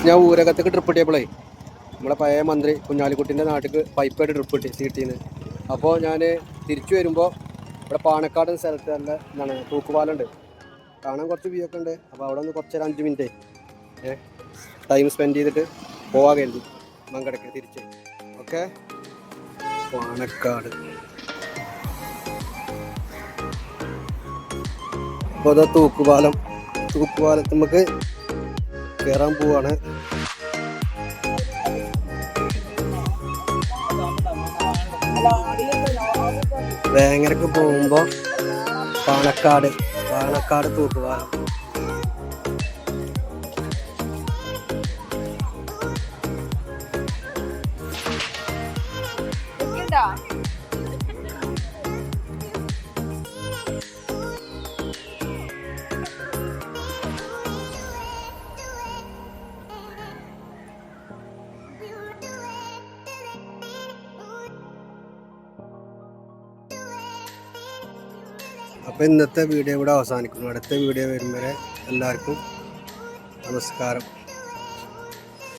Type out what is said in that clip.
ഞാൻ ഊരകത്തേക്ക് ട്രിപ്പ് കിട്ടിയപ്പോഴേ നമ്മളെ പഴയ മന്ത്രി കുഞ്ഞാലിക്കുട്ടിൻ്റെ നാട്ടിലേക്ക് പൈപ്പായിട്ട് ട്രിപ്പ് കിട്ടി സീറ്റിന്ന്. അപ്പോൾ ഞാൻ തിരിച്ചു വരുമ്പോൾ ഇവിടെ പാണക്കാട് സ്ഥലത്ത് നല്ല എന്താണ് തൂക്കുപാലമുണ്ട്, കാണാൻ കുറച്ച് വ്യൂ ഒക്കെ ഉണ്ട്. അപ്പോൾ അവിടെ നിന്ന് കുറച്ചൊരു 5 മിനിറ്റ് ടൈം സ്പെൻഡ് ചെയ്തിട്ട് പോവാൻ കരുതി മങ്കടക്ക് തിരിച്ച്. ഓക്കെ, പാണക്കാട്. അപ്പോൾ അതാ തൂക്കുപാലത്ത് നമുക്ക് കയറാൻ പോവാണ്. വേങ്ങരക്ക് പോകുമ്പോൾ പാണക്കാട് തൂക്കുപാലം. അപ്പോൾ ഇന്നത്തെ വീഡിയോ ഇവിടെ അവസാനിക്കുന്നു. അടുത്ത വീഡിയോ വരും വരെ എല്ലാവർക്കും നമസ്കാരം.